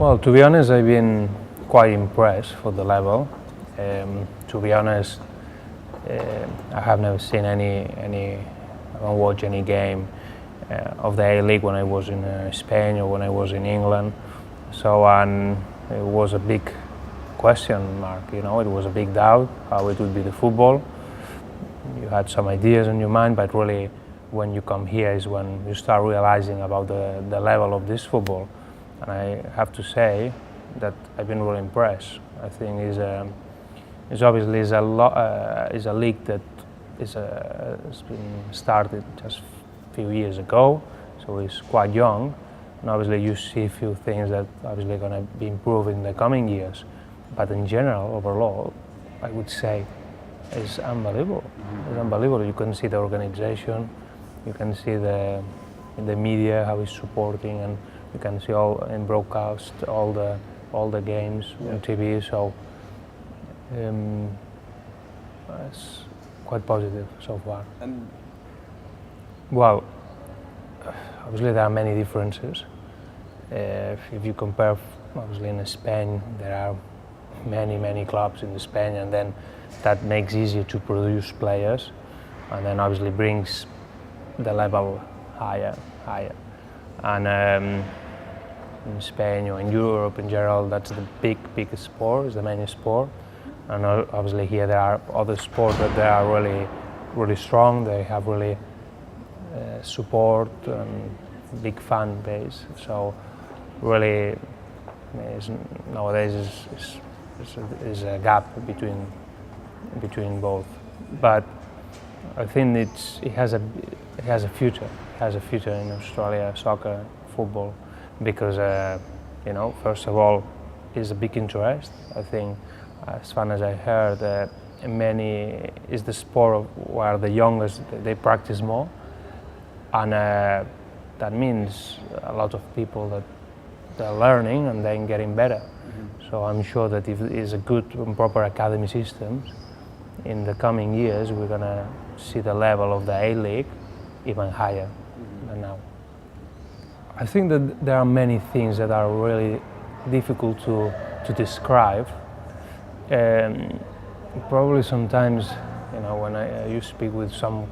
Well, to be honest, I've been quite impressed for the level. To be honest, I have never seen I haven't watched any game of the A-League when I was in Spain or when I was in England. So it was a big question mark, it was a big doubt how it would be the football. You had some ideas in your mind, but really when you come here is when you start realizing about the level of this football. And I have to say that I've been really impressed. I think it's obviously is a league that has been started just a few years ago, so it's quite young. And obviously you see a few things that obviously going to be improved in the coming years. But in general, overall, I would say it's unbelievable. It's unbelievable. You can see the organization, you can see the media how it's supporting, and you can see all in broadcast all the games on TV. So it's quite positive so far. Well, obviously there are many differences. If you compare, obviously in Spain there are many clubs in Spain, and then that makes easier to produce players, and then obviously brings the level higher. And in Spain or in Europe in general, that's the biggest sport, is the main sport. And obviously here there are other sports that they are really strong. They have really support and big fan base. So really, nowadays is a gap between both. But I think it has a future. It has a future in Australia, soccer, football, because first of all, is a big interest. I think, as far as I heard, is the sport where the youngest they practice more, and that means a lot of people that they're learning and then getting better. So I'm sure that if it is a good and proper academy system, in the coming years we're gonna see the level of the A-League even higher than now. I think that there are many things that are really difficult to describe. Probably sometimes, when you speak with some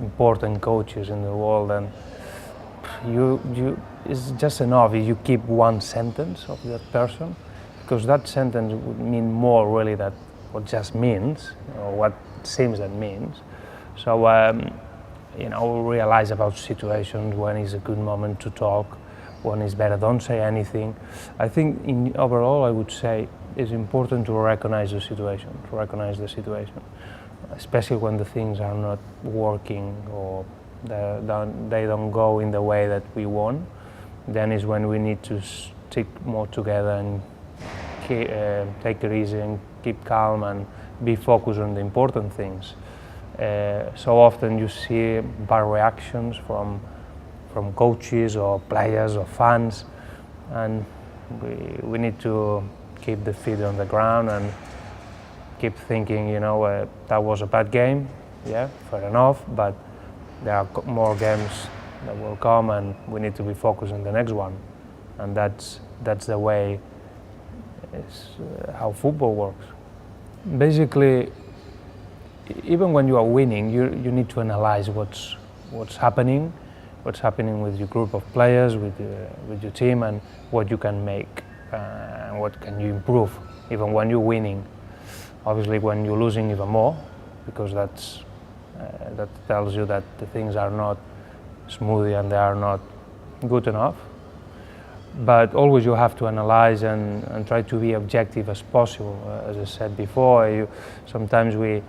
important coaches in the world, and it's just enough if you keep one sentence of that person, because that sentence would mean more really than what just means, or what seems that means. So, realize about situations when is a good moment to talk, when is better don't say anything. I think overall I would say it's important to recognize the situation, especially when the things are not working or they don't go in the way that we want. Then is when we need to stick more together and take it easy and keep calm and be focused on the important things. So often you see bad reactions from coaches or players or fans, and we need to keep the feet on the ground and keep thinking, that was a bad game, yeah, fair enough, but there are more games that will come and we need to be focused on the next one. And that's the way how football works. Basically, even when you are winning, you need to analyze what's happening with your group of players, with your team, and what you can make and what can you improve, even when you're winning. Obviously, when you're losing, even more, because that tells you that the things are not smooth and they are not good enough. But always you have to analyze and try to be objective as possible. As I said before, sometimes we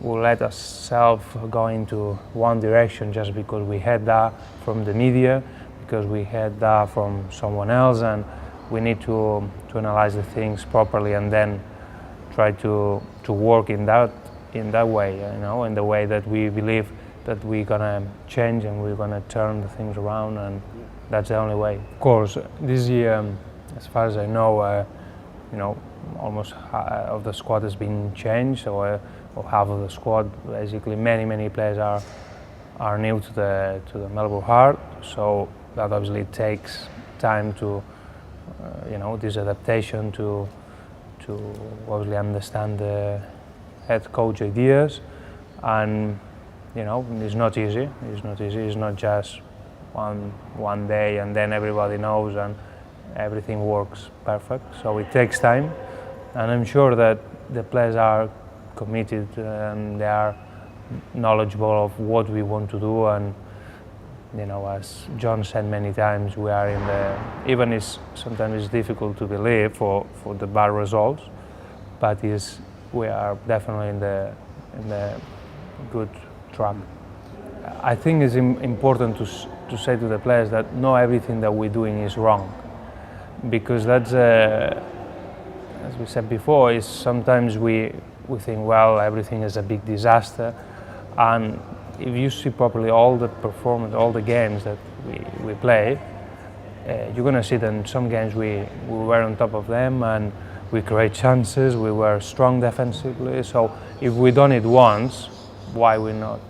will let ourselves go into one direction just because we heard that from the media, because we heard that from someone else, and we need to analyze the things properly and then try to work in that way, in the way that we believe that we're gonna change and we're gonna turn the things around, and that's the only way. Of course, this year, as far as I know, almost half of the squad has been changed, or half of the squad. Basically, many players are new to the Melbourne Heart, so that obviously takes time to this adaptation to obviously understand the head coach ideas, and it's not easy. It's not just one day and then everybody knows and everything works perfect. So it takes time, and I'm sure that the players are committed and they are knowledgeable of what we want to do. And as John said many times, we are in the, even sometimes it's difficult to believe for the bad results, but we are definitely in the good track. I think it's important to say to the players that not everything that we're doing is wrong, because that's as we said before, is sometimes we think, well, everything is a big disaster, and if you see properly all the performance, all the games that we play, you're going to see that in some games we were on top of them and we create chances, we were strong defensively. So if we done it once, why we're not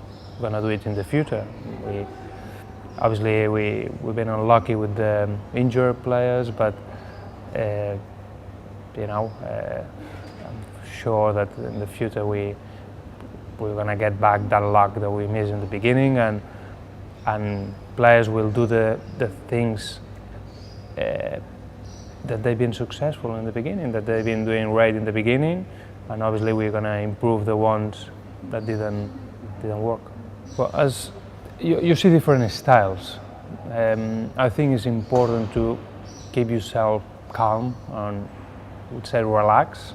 going to do it in the future? Obviously we've been unlucky with the injured players, but I'm sure that in the future we're going to get back that luck that we missed in the beginning, and players will do the things that they've been successful in the beginning, that they've been doing right in the beginning, and obviously we're going to improve the ones that didn't work. Well, as you see different styles, I think it's important to keep yourself calm and I would say relax.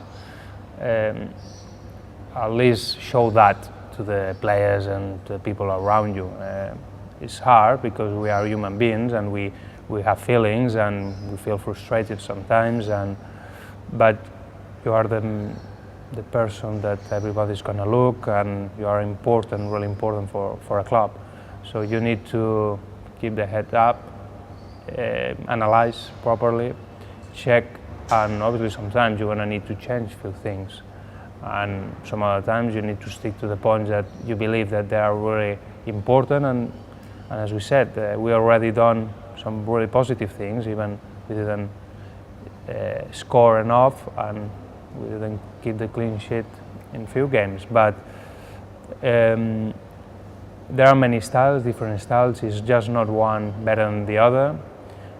At least show that to the players and the people around you. It's hard because we are human beings and we have feelings and we feel frustrated sometimes, but you are the person that everybody's going to look, and you are important, really important for a club. So you need to keep the head up, analyze properly, check, and obviously sometimes you're going to need to change a few things. And some other times you need to stick to the points that you believe that they are really important, and as we said, we already done some really positive things, even we didn't score enough and we didn't keep the clean sheet in few games, but there are many styles, different styles. It's just not one better than the other.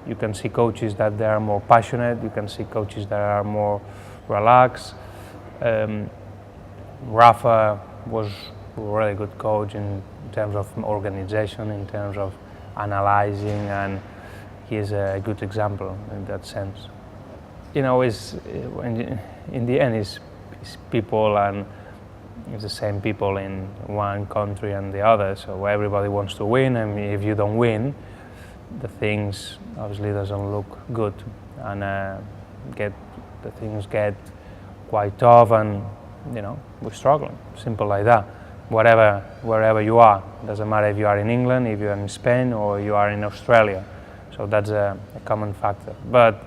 You can see coaches that they are more passionate, you can see coaches that are more relaxed. Rafa was a really good coach in terms of organization, in terms of analyzing, and he's a good example in that sense. In the end, it's people, and it's the same people in one country and the other, so everybody wants to win, and if you don't win, the things obviously doesn't look good, and the things get quite tough, and we're struggling. Simple like that. Wherever you are, doesn't matter if you are in England, if you are in Spain, or you are in Australia. So that's a common factor. But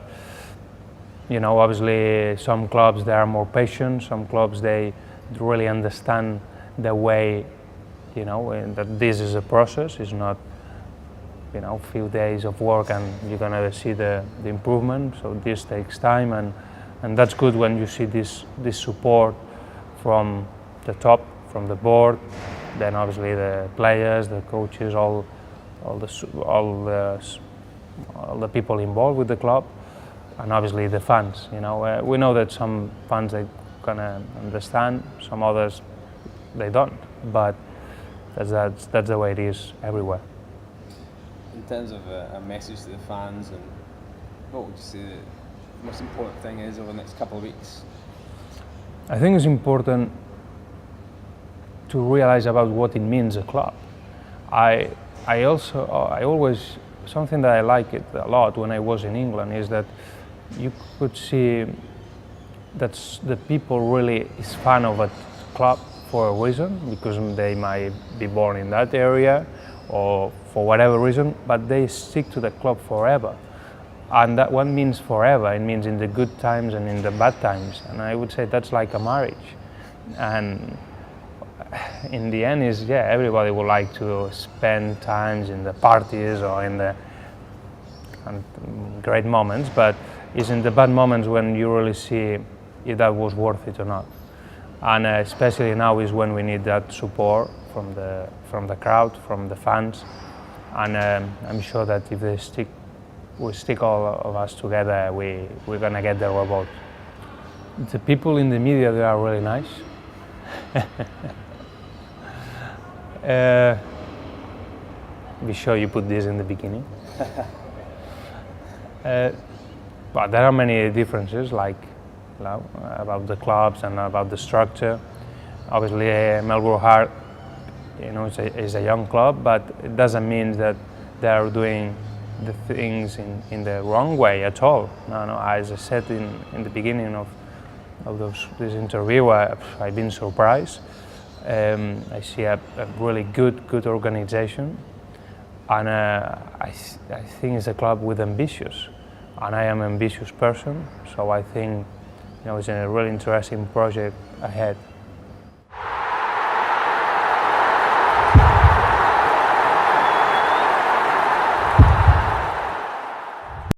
obviously, some clubs they are more patient. Some clubs they really understand the way, that this is a process. It's not, few days of work and you're gonna see the improvement. So this takes time, and that's good when you see this support from the top, from the board, then obviously the players, the coaches, all the people involved with the club, and obviously the fans. We know that some fans they gonna understand, some others they don't, but that's the way it is everywhere. In terms of a message to the fans, and what would you say the most important thing is over the next couple of weeks? I think it's important to realize about what it means a club. I always, something that I like it a lot when I was in England is that you could see that the people really is fan of a club for a reason, because they might be born in that area or for whatever reason, but they stick to the club forever. And that one means forever. It means in the good times and in the bad times. And I would say that's like a marriage. And in the end, everybody would like to spend times in the parties or in the great moments. But It's in the bad moments when you really see if that was worth it or not. And especially now is when we need that support from the crowd, from the fans. And I'm sure that if we stick all of us together, we're gonna get the robot. The people in the media, they are really nice. Be sure you put this in the beginning. But there are many differences, like about the clubs and about the structure. Obviously, Melbourne Heart, is a young club, but it doesn't mean that they are doing the things in the wrong way at all. No, as I said in the beginning of this interview, I've been surprised. I see a really good organization, and I think it's a club with ambitious, and I am an ambitious person, so I think it's a really interesting project ahead.